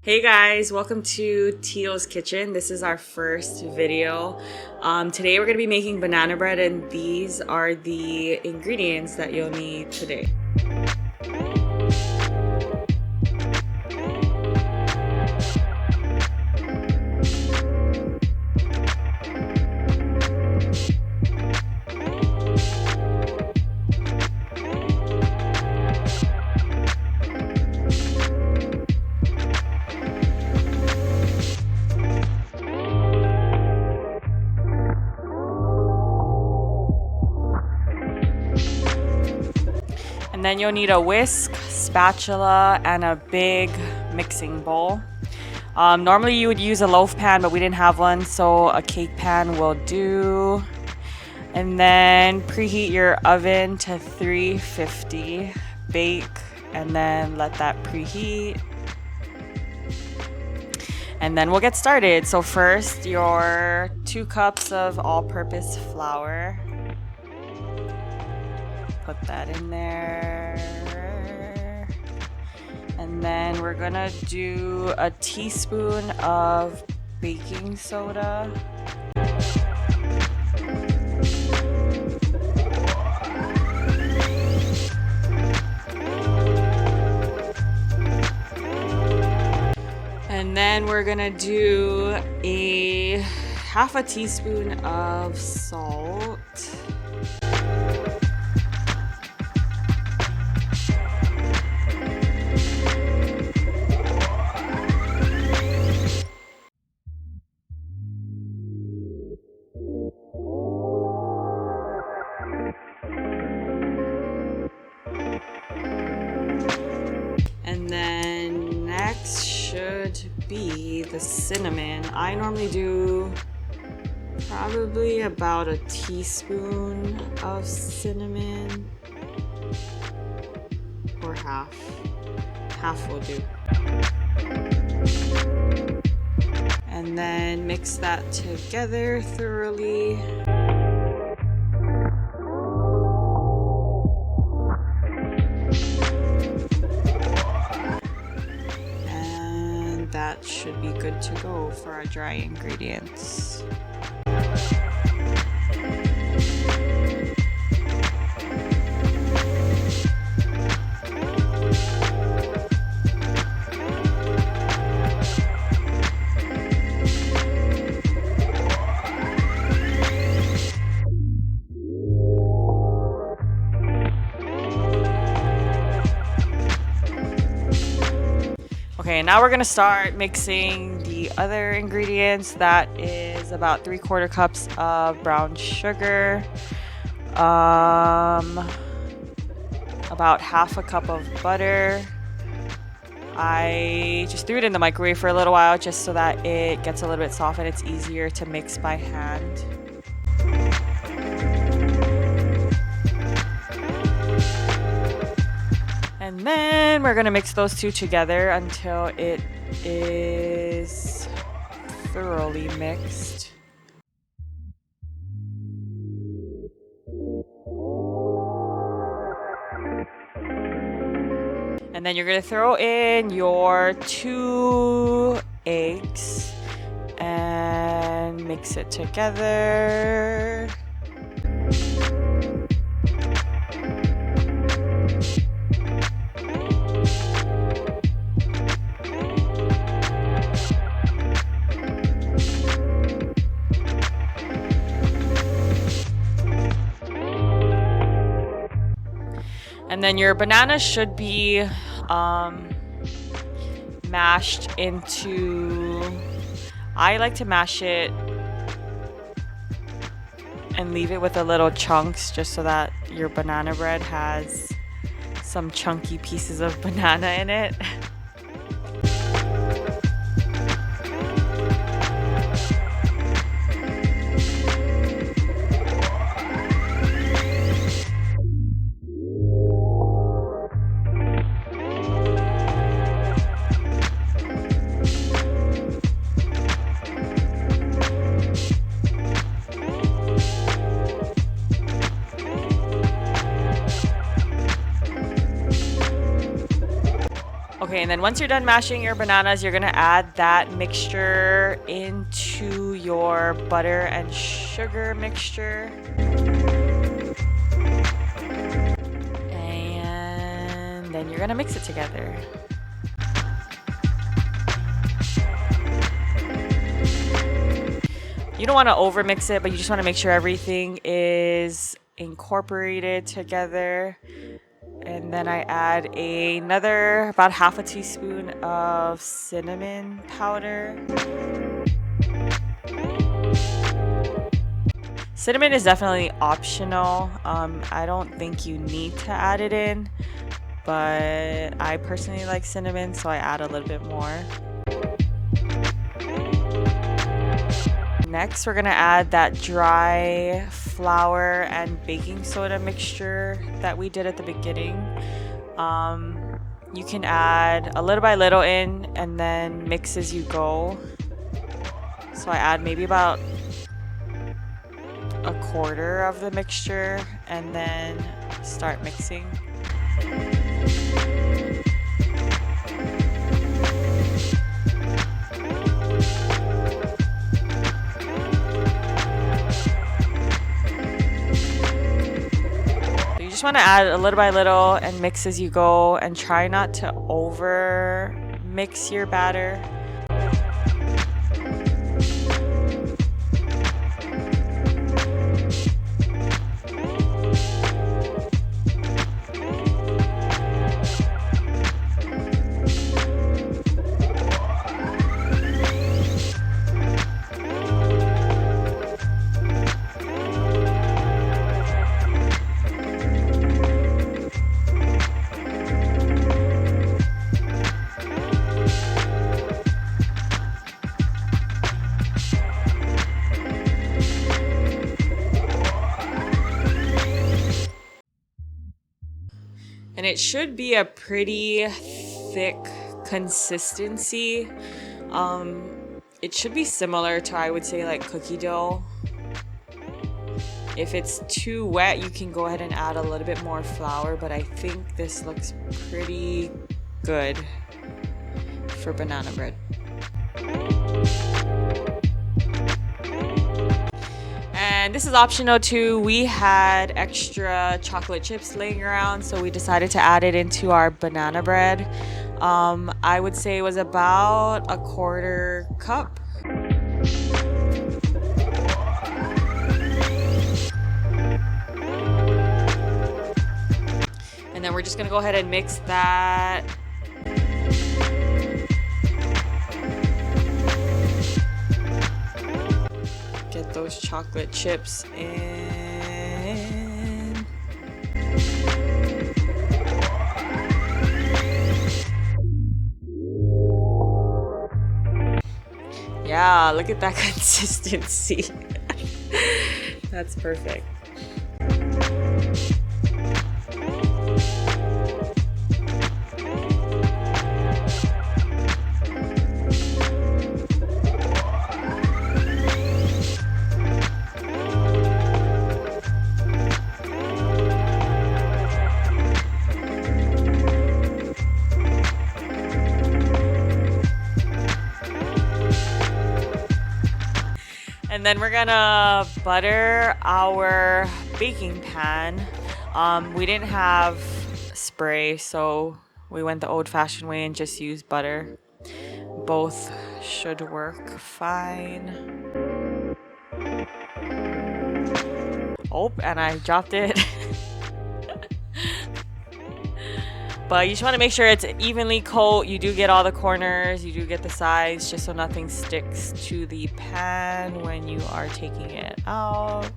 Hey guys, welcome to Teal'S kitchen. This is our first video. Today we're going to be making banana bread, and these are the ingredients that you'll need today. And then you'll need a whisk, spatula, and a big mixing bowl. Normally you would use a loaf pan, but we didn't have one, so a cake pan will do. And then preheat your oven to 350, bake, and then let that preheat. And then we'll get started. So first, your 2 cups of all-purpose flour. Put that in there. And then we're gonna do a teaspoon of baking soda. And then we're gonna do a half a teaspoon of salt. And then next should be the cinnamon. I normally do probably about a teaspoon of cinnamon, or half. Half will do. And then mix that together thoroughly. That should be good to go for our dry ingredients. Okay, now we're gonna start mixing the other ingredients. That is about 3/4 cups of brown sugar, about half a cup of butter. I just threw it in the microwave for a little while just so that it gets a little bit soft and it's easier to mix by hand. And then we're gonna mix those two together until it is thoroughly mixed. And then you're gonna throw in your 2 eggs and mix it together. And then your banana should be mashed into, I like to mash it and leave it with a little chunks just so that your banana bread has some chunky pieces of banana in it. Okay, and then once you're done mashing your bananas, you're gonna add that mixture into your butter and sugar mixture. And then you're gonna mix it together. You don't want to over mix it, but you just want to make sure everything is incorporated together. And then I add another about half a teaspoon of cinnamon powder. Cinnamon is definitely optional. I don't think you need to add it in, but I personally like cinnamon, so I add a little bit more. Next, we're gonna add that dry flour and baking soda mixture that we did at the beginning. You can add a little by little in and then mix as you go. So I add maybe about a quarter of the mixture and then start mixing. Just want to add a little by little and mix as you go, and try not to over mix your batter. And it should be a pretty thick consistency. It should be similar to, I would say, like cookie dough. If it's too wet, you can go ahead and add a little bit more flour, but I think this looks pretty good for banana bread. And this is optional too. We had extra chocolate chips laying around, so we decided to add it into our banana bread. I would say it was about a quarter cup. And then we're just gonna go ahead and mix that. Get those chocolate chips in. Yeah, look at that consistency. That's perfect. And then we're gonna butter our baking pan. We didn't have spray, so we went the old-fashioned way and just used butter. Both should work fine. Oh, and I dropped it. But you just want to make sure it's evenly coat. You do get all the corners, you do get the sides, just so nothing sticks to the pan when you are taking it out.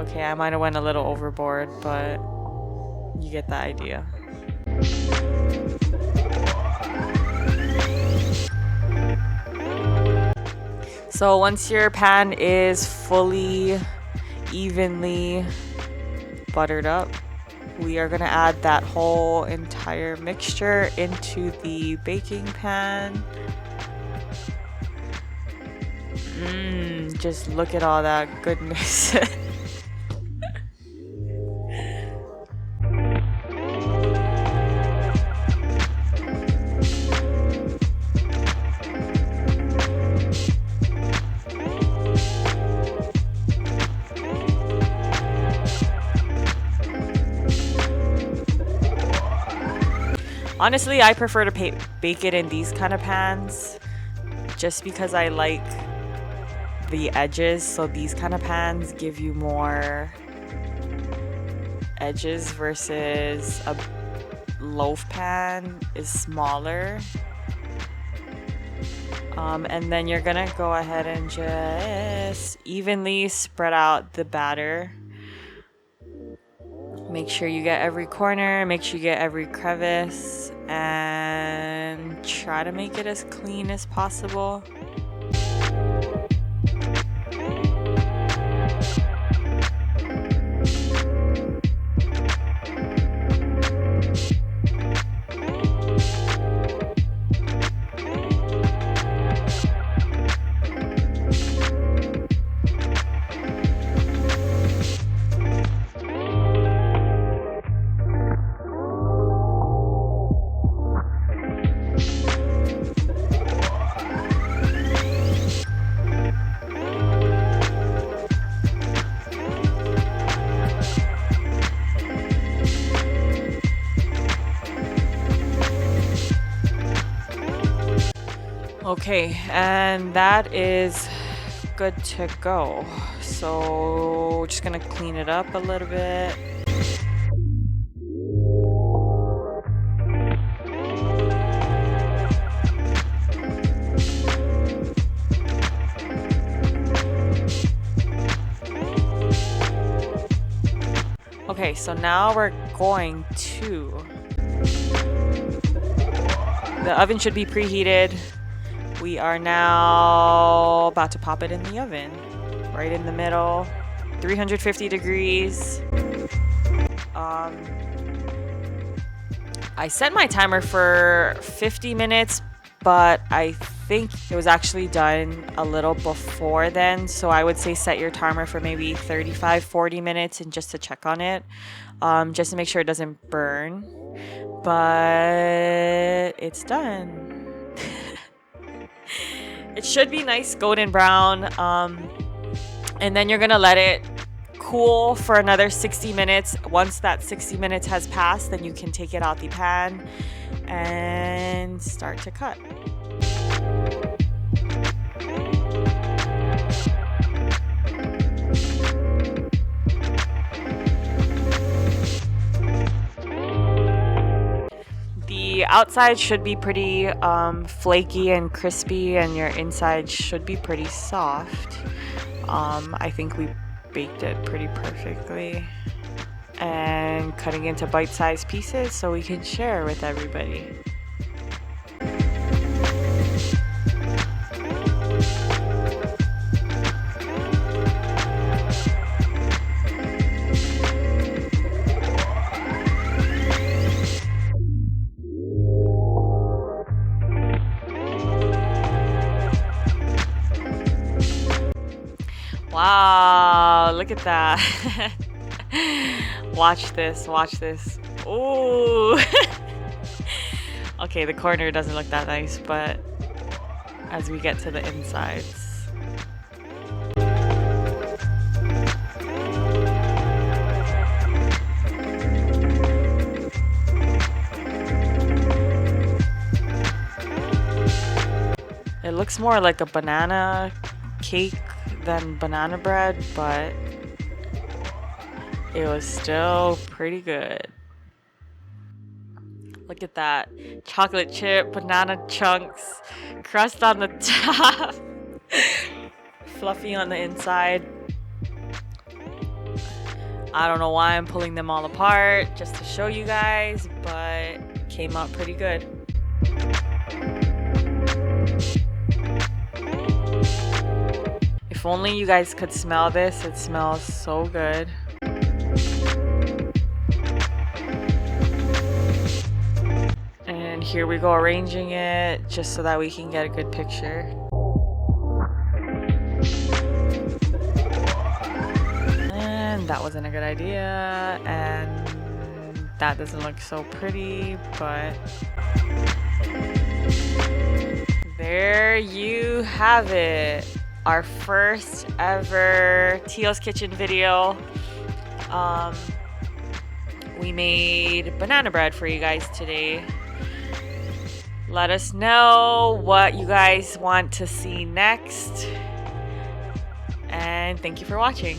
Okay, I might have went a little overboard, but you get the idea. So once your pan is fully evenly buttered up, we are going to add that whole entire mixture into the baking pan. Just look at all that goodness. Honestly, I prefer to bake it in these kind of pans just because I like the edges. So these kind of pans give you more edges versus a loaf pan is smaller. And then you're gonna go ahead and just evenly spread out the batter. Make sure you get every corner, make sure you get every crevice, and try to make it as clean as possible. Okay, and that is good to go. So just gonna clean it up a little bit. Okay, so now we're going to... The oven should be preheated. We are now about to pop it in the oven. Right in the middle. 350 degrees. I set my timer for 50 minutes, but I think it was actually done a little before then. So I would say set your timer for maybe 35-40 minutes and just to check on it. Just to make sure it doesn't burn. But it's done. It should be nice golden brown. And then you're gonna let it cool for another 60 minutes. Once that 60 minutes has passed, then you can take it out the pan and start to cut. The outside should be pretty flaky and crispy, and your inside should be pretty soft. I think we baked it pretty perfectly. And cutting into bite-sized pieces so we can share with everybody. Wow, look at that. Watch this, watch this. Ooh. Okay, the corner doesn't look that nice, but as we get to the insides. It looks more like a banana cake than banana bread, but it was still pretty good. Look at that. Chocolate chip, banana chunks, crust on the top, fluffy on the inside. I don't know why I'm pulling them all apart just to show you guys, but it came out pretty good. If only you guys could smell this. It smells so good. And here we go arranging it just so that we can get a good picture. that wasn't a good idea, and that doesn't look so pretty, but there you have it. Our first ever Teal'S Kitchen video. We made banana bread for you guys today. Let us know what you guys want to see next. And thank you for watching.